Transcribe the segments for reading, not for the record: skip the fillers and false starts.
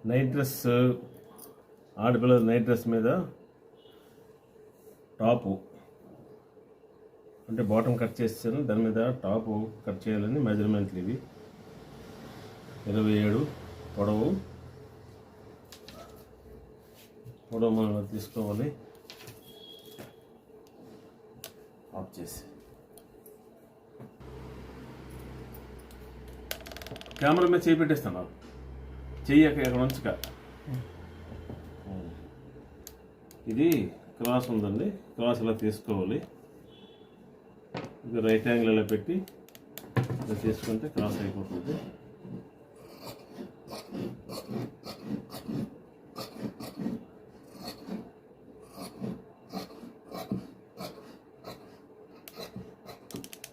Night dress, ఆడపిల్లల night dress మీద top అంటే బాటమ్ కట్ చేస్తాను, దాని మీద టాపు కట్ చేయాలని మెజర్మెంట్లు ఇవి. 27 పొడవు మనం తీసుకోవాలి. ఆఫ్ చేసి కెమెరా మీద చేయి పెట్టేస్తాను. చెయ్యి ఎక్కడ ఉంచక. ఇది క్రాస్ ఉందండి, క్రాస్ ఇలా తీసుకోవాలి. ఇది రైట్ యాంగిల్ ఇలా పెట్టి ఇలా తీసుకుంటే క్రాస్ అయిపోతుంది.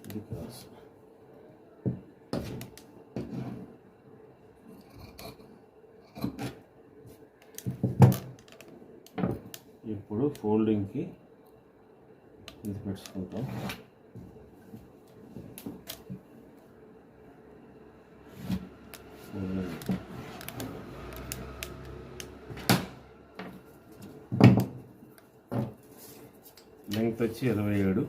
ఇది క్రాస్. ఇప్పుడు ఫోల్డింగ్కి ఇది పెట్టుకుంటాం. లెంగ్త్ వచ్చి 27.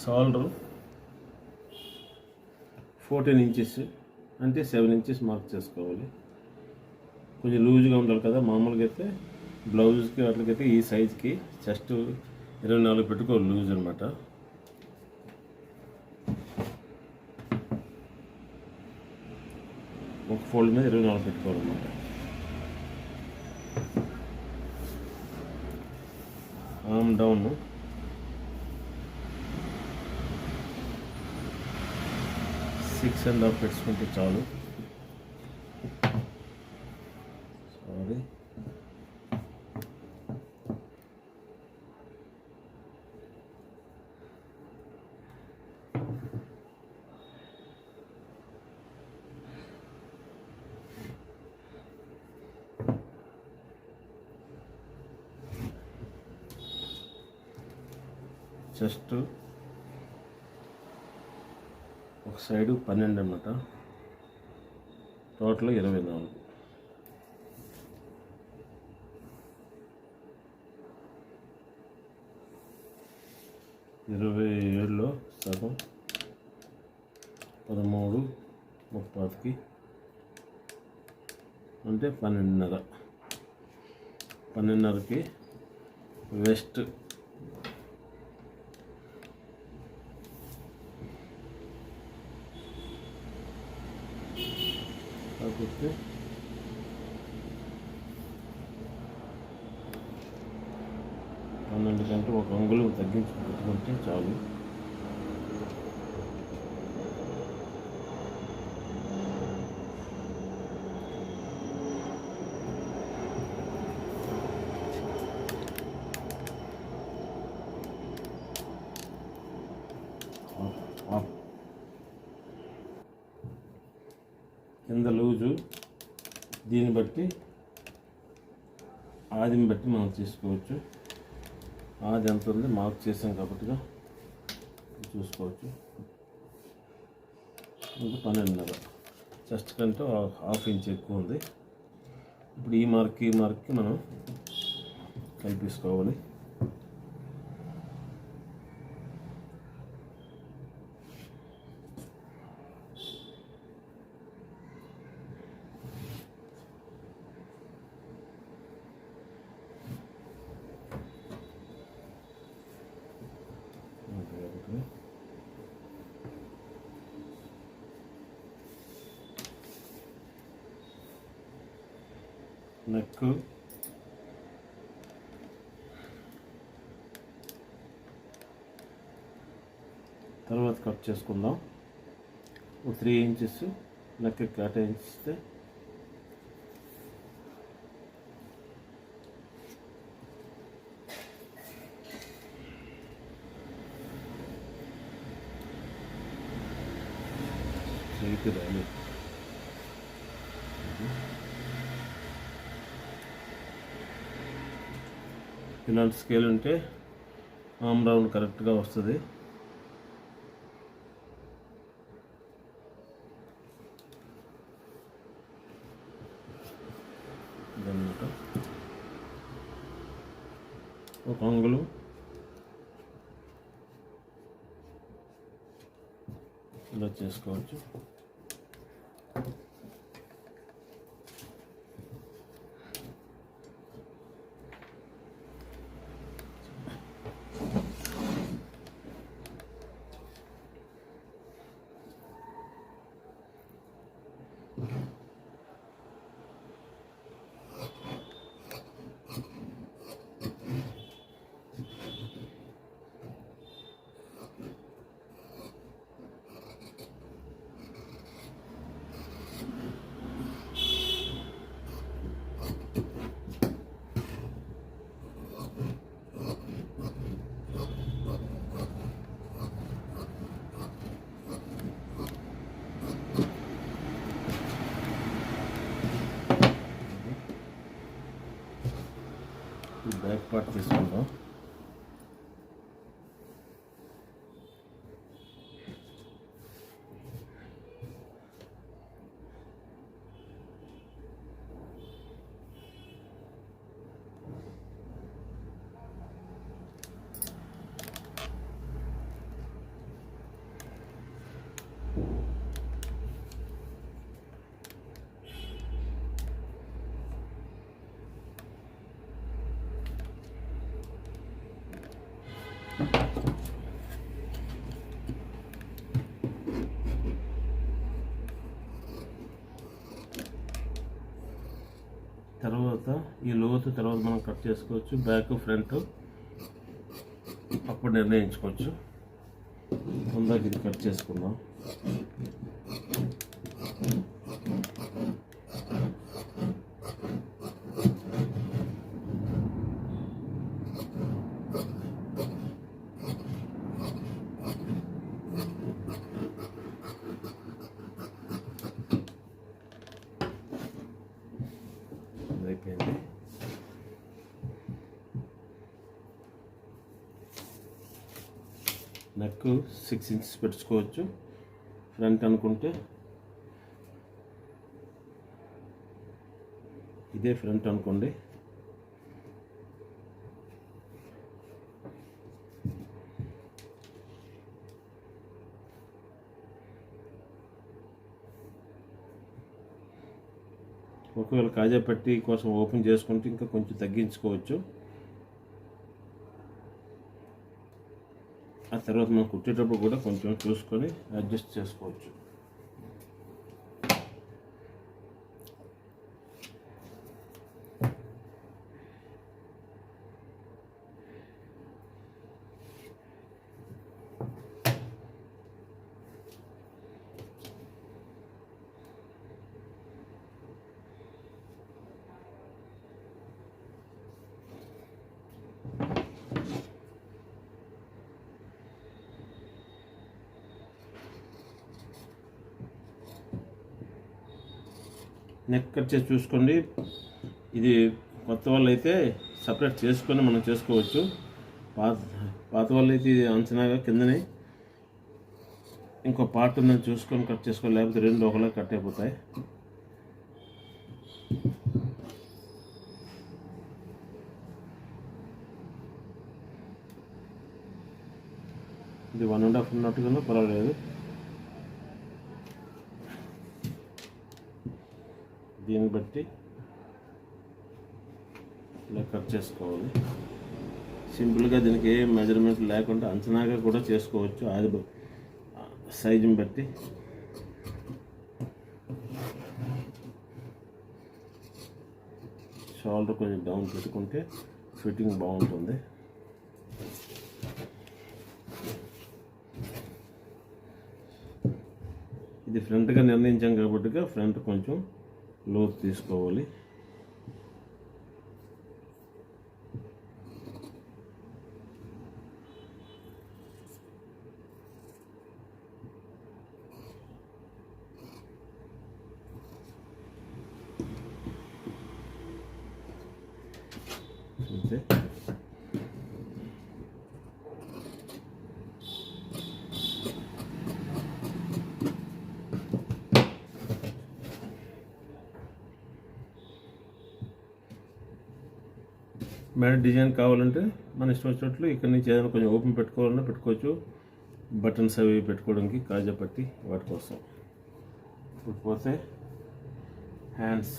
షోల్డర్ 14 ఇంచెస్ అంటే 7 ఇంచెస్ మార్క్ చేసుకోవాలి. కొంచెం లూజ్గా ఉండాలి కదా. మామూలుగా అయితే బ్లౌజ్కి వాటికైతే ఈ సైజ్కి చెస్ట్ 24 పెట్టుకోవాలి, లూజ్ అనమాట. ఒక ఫోల్డ్ మీద 24 పెట్టుకోవాలన్నమాట. ఆర్మ్ డౌన్ 6.5 పెట్టుకుంటే చాలు. సారీ, చెస్ట్ ఒక సైడు 12 అన్నమాట. టోటల్ 24. 27లో సగం 13 30కి అంటే 12.5. 12.5కి వెస్ట్ కాకపోతే 12 కంటే ఒక అంగుళం తగ్గించి పెట్టుకుంటే చాలు. కింద లూజు దీన్ని బట్టి ఆదిని బట్టి మనం తీసుకోవచ్చు. ఆది ఎంత ఉంది మార్క్ చేసాం కాబట్టిగా చూసుకోవచ్చు. ఇంకా 12.5 చెస్ట్ కంటే 1/2 ఇంచ్ ఎక్కువ ఉంది. ఇప్పుడు ఈ మార్క్కి మనం కలిపేసుకోవాలి. నెక్ తర్వాత కట్ చేసుకుందాం. 3 ఇంచెస్ నెక్ కేటాయిస్తే రాలి. ఇలాంటి స్కేల్ ఉంటే ఆమ్ రౌండ్ కరెక్ట్గా వస్తుంది. ఇదన్నమాట ఒక అంగుళం ఇలా చేసుకోవచ్చు. బ్యాక్ పార్ట్ తీసుకుందాం. తర్వాత ఈ లోతు తర్వాత మనం కట్ చేసుకోవచ్చు. బ్యాక్ ఫ్రంట్ అప్పుడు నిర్ణయించుకోవచ్చు. ముందాక ఇది కట్ చేసుకుందాం. అయిపోయింది. నెక్ 6 ఇంచెస్ పెట్టుకోవచ్చు. ఫ్రంట్ అనుకుంటే ఇదే ఫ్రంట్ అనుకోండి. ఒకవేళ కాజా పట్టి కోసం ఓపెన్ చేసుకుంటే ఇంకా కొంచెం తగ్గించుకోవచ్చు. ఆ తర్వాత మనం కుట్టేటప్పుడు కూడా కొంచెం చూసుకొని అడ్జస్ట్ చేసుకోవచ్చు. నెక్ కట్ చేసి చూసుకోండి. ఇది కొత్త వాళ్ళు అయితే సపరేట్ చేసుకొని మనం చేసుకోవచ్చు. పాత వాళ్ళు అయితే ఇది అంచనాగా కిందనే ఇంకో పార్ట్ ఉందని చూసుకొని కట్ చేసుకోవాలి. లేకపోతే రెండు ఒకలా కట్ అయిపోతాయి. ఇది 1.5 ఉన్నట్టుగా పర్వాలేదు. దీన్ని బట్టి ఇలా కట్ చేసుకోవాలి. సింపుల్గా దీనికి ఏ మెజర్మెంట్ లేకుండా అంచనాగా కూడా చేసుకోవచ్చు. అది సైజుని బట్టి షోల్డర్ కొంచెం డౌన్ పెట్టుకుంటే ఫిట్టింగ్ బాగుంటుంది. ఇది ఫ్రంట్గా నిర్ణయించాం కాబట్టి ఫ్రంట్ కొంచెం లోతు తీసుకోవాలి. అంతే. మెడ డిజైన్ కావాలంటే మన ఇష్టం వచ్చినట్లు ఇక్కడ నుంచి ఏదైనా కొంచెం ఓపెన్ పెట్టుకోవాలన్నా పెట్టుకోవచ్చు. బటన్స్ అవి పెట్టుకోవడానికి కాజా పట్టి వాటి కోసం. ఇప్పుడు పోతే హ్యాండ్స్.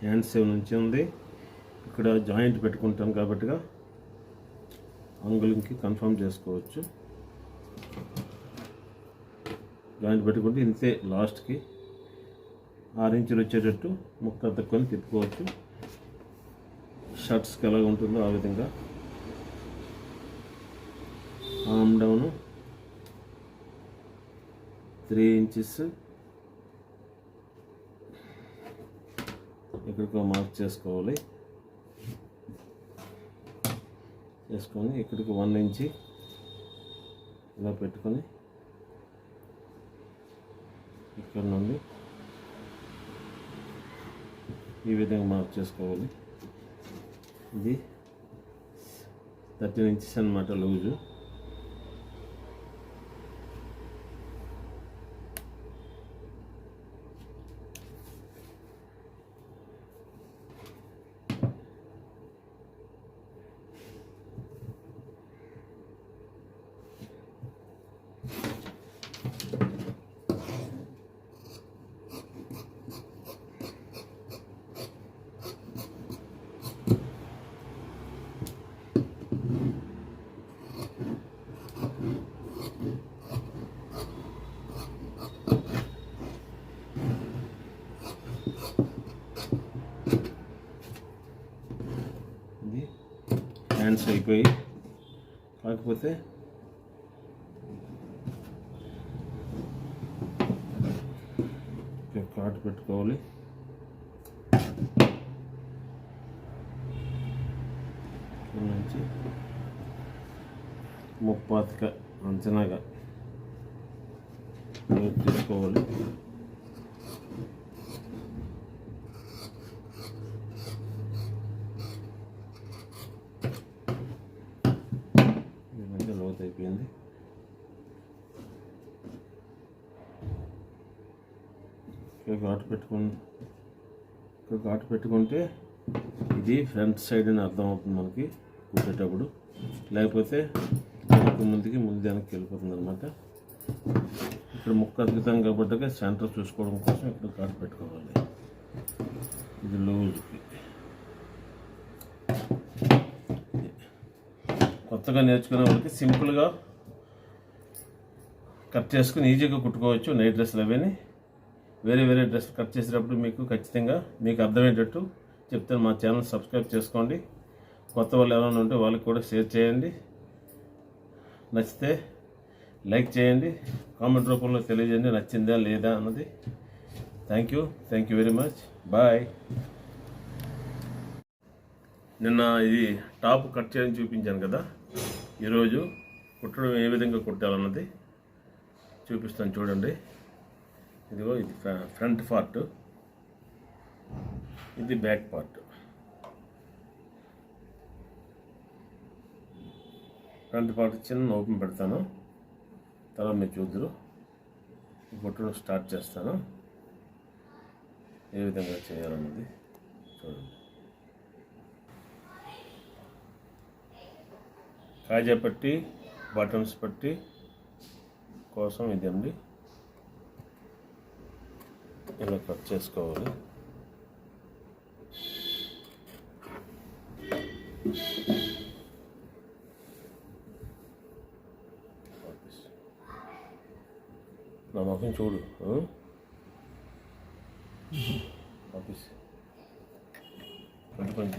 హ్యాండ్స్ నుంచి ఉంది. ఇక్కడ జాయింట్ పెట్టుకుంటాం కాబట్టి అంగుళంకి కన్ఫర్మ్ చేసుకోవచ్చు. జాయింట్ పెట్టుకుంటే ఇంతే లాస్ట్కి 6 ఇంచులు వచ్చేటట్టు ముక్క తక్కువని తిప్పుకోవచ్చు. షర్ట్స్కి ఎలాగ ఉంటుందో ఆ విధంగా. ఆర్మ్ డౌన్ 3 ఇంచెస్ ఇక్కడికి మార్క్ చేసుకోవాలి. చేసుకొని ఇక్కడికి 1 ఇంచి ఇలా పెట్టుకొని ఇక్కడ నుండి ఈ విధంగా మార్క్ చేసుకోవాలి. ఇది 13 ఇంచెస్ అన్నమాట లూజు. హ్యాండ్స్ అయిపోయి కాకపోతే కాటు పెట్టుకోవాలి. నుంచి 30 అంచనాగా తీసుకోవాలి. లోతు అయిపోయింది. ఘాటు పెట్టుకుంటే ఇది ఫ్రంట్ సైడ్ అని అర్థం అవుతుంది మనకి కుట్టేటప్పుడు. లేకపోతే ముందుకి వెనక్కి వెళ్ళిపోతుంది అనమాట. ఇక్కడ ముక్క అద్భుతం కాబట్టి సెంటర్ చూసుకోవడం కోసం ఇక్కడ ఘాటు పెట్టుకోవాలి. ఇది లూజ్కి. కొత్తగా నేర్చుకునే వాళ్ళకి సింపుల్గా కట్ చేసుకుని ఈజీగా కుట్టుకోవచ్చు నైట్ డ్రెస్సులు అవన్నీ. వేరే డ్రెస్సులు కట్ చేసేటప్పుడు మీకు ఖచ్చితంగా మీకు అర్థమయ్యేటట్టు చెప్తాను. మా ఛానల్ సబ్స్క్రైబ్ చేసుకోండి. కొత్త వాళ్ళు ఎవరైనా ఉంటే వాళ్ళకి కూడా షేర్ చేయండి. నచ్చితే లైక్ చేయండి. కామెంట్ రూపంలో తెలియజేయండి నచ్చిందా లేదా అన్నది. Thank you very much. Bye. నిన్న ఇది టాప్ కట్ చేయని చూపించాను కదా, ఈరోజు కుట్టడం ఏ విధంగా కుట్టాలన్నది చూపిస్తాను చూడండి. ఇదిగో ఇది ఫ్రంట్ పార్ట్. ఇది బ్యాక్ పార్ట్. ఫ్రంట్ పార్ట్ చిన్న ఓపెన్ పెడతాను, తర్వాత మీరు చూద్దరు. ఇప్పుడు స్టార్ట్ చేస్తాను ఏ విధంగా చేయాలన్నది చూడండి. కాజా పట్టి, బటన్స్ పట్టి కోసం ఇదండి, ఇలా కట్ చేసుకోవాలి. నా మొహం చూడు. ఆఫీస్ కొంచెం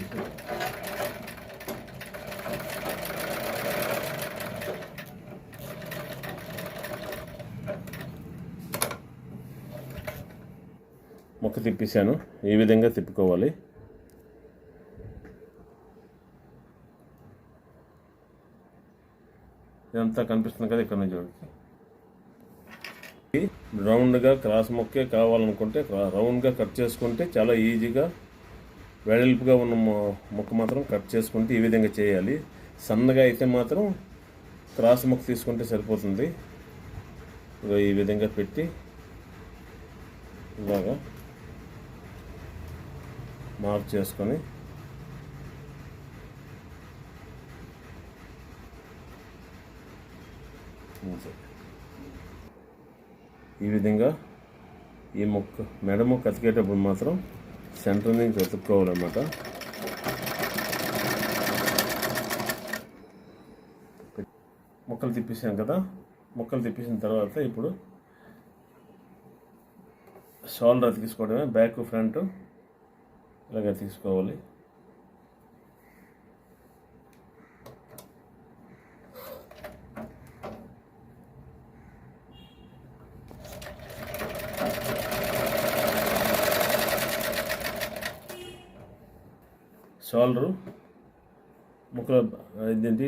మొక్క తిప్పేసాను. ఈ విధంగా తిప్పుకోవాలి. ఇదంతా కనిపిస్తుంది కదా, ఇక్కడ నుంచి చూడండి. రౌండ్గా క్రాస్ మొక్కే కావాలనుకుంటే రౌండ్గా కట్ చేసుకుంటే చాలా ఈజీగా, వెడల్పుగా ఉన్న మొక్క మాత్రం కట్ చేసుకుంటే ఈ విధంగా చేయాలి. సన్నగా అయితే మాత్రం క్రాస్ మొక్క తీసుకుంటే సరిపోతుంది. ఈ విధంగా పెట్టి ఇలాగా మార్క్ చేసుకొని ఈ విధంగా ఈ మొక్క మెడ మొక్క అతికేటప్పుడు మాత్రం సెంటర్ నుంచి అతుక్కోవాలన్నమాట. మొక్కలు తిప్పేసాం కదా, మొక్కలు తిప్పేసిన తర్వాత ఇప్పుడు షోల్డర్ అతికించుకోవడమే. బ్యాక్ ఫ్రంట్ ఇలాగ తీసుకోవాలి. షోల్డరు ముక్కలు ఇదేంటి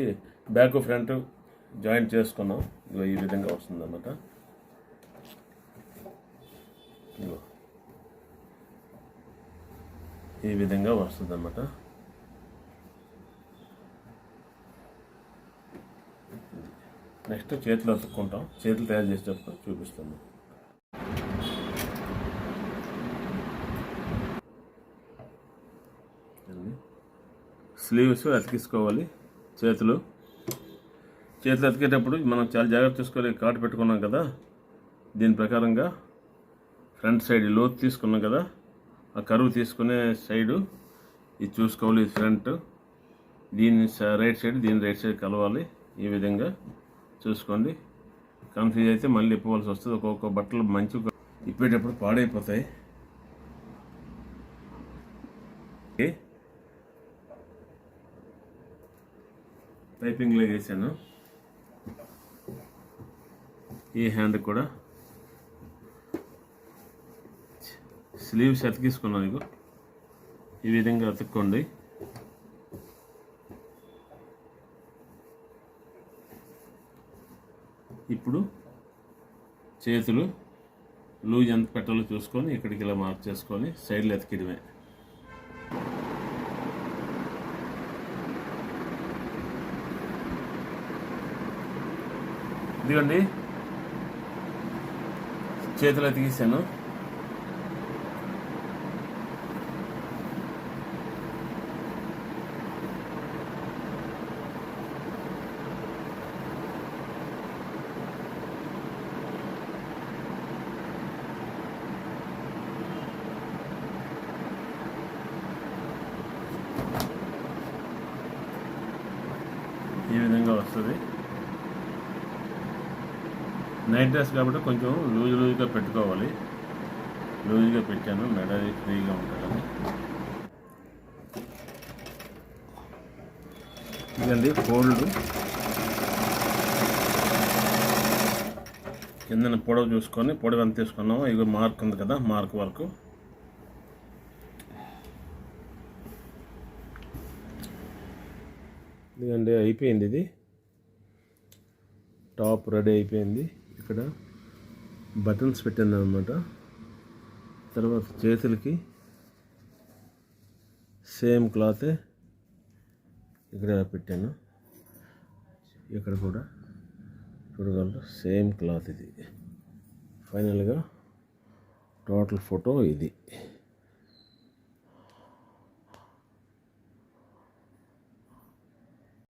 బ్యాక్ ఫ్రంట్ జాయింట్ చేసుకున్నాం. ఇగో ఈ విధంగా వస్తుంది అన్నమాట. ఇగో ఈ విధంగా వస్తుంది అన్నమాట. నెక్స్ట్ చేతులు అతుక్కుంటాం. చేతులు తయారు చేసేటప్పుడు చూపిస్తాను. స్లీవ్స్ అతికించుకోవాలి. చేతులు అతికేటప్పుడు మనం చాలా జాగ్రత్త చూసుకోవాలి. కాటు పెట్టుకున్నాం కదా, దీని ప్రకారంగా ఫ్రంట్ సైడ్ లోతు తీసుకున్నాం కదా, ఆ కరువు తీసుకునే సైడు ఇది చూసుకోవాలి. ఇది ఫ్రంట్, దీని రైట్ సైడ్, దీని రైట్ సైడ్ కలవాలి. ఈ విధంగా చూసుకోండి. కన్ఫ్యూజ్ అయితే మళ్ళీ ఇప్పవలసి వస్తుంది. ఒక్కొక్క బట్టలు మంచిగా ఇప్పేటప్పుడు పాడైపోతాయి. పైపింగ్లో వేసాను. ఈ హ్యాండ్ కూడా స్లీవ్స్ అతికించుకున్నాను. ఇగో ఈ విధంగా అతుక్కోండి. ఇప్పుడు చేతులు లూజ్ ఎంత పెట్టాలో చూసుకొని ఇక్కడికి ఇలా మార్క్ చేసుకొని సైడ్లో అతికిడమే. ఇదిగోండి చేతులు అతికిస్తాను. ఈ విధంగా వస్తుంది. నైట్ డ్రెస్ కాబట్టి కొంచెం లూజ్గా పెట్టుకోవాలి. లూజ్గా పెట్టాను, మెడ ఫ్రీగా ఉంటుందని. ఇదండి ఫోల్డ్. కింద పొడవు చూసుకొని పొడవు ఎంత తీసుకున్నామో ఇవి మార్క్ ఉంది కదా, మార్క్ వరకు ఇదిగండి అయిపోయింది. ఇది టాప్ రెడీ అయిపోయింది. ఇక్కడ బటన్స్ పెట్టాను అన్నమాట. తర్వాత చేతులకి సేమ్ క్లాత్ ఇక్కడ పెట్టాను, ఇక్కడ కూడా చూడగలరు. సేమ్ క్లాత్ ఇది. ఫైనల్గా టోటల్ ఫోటో ఇది.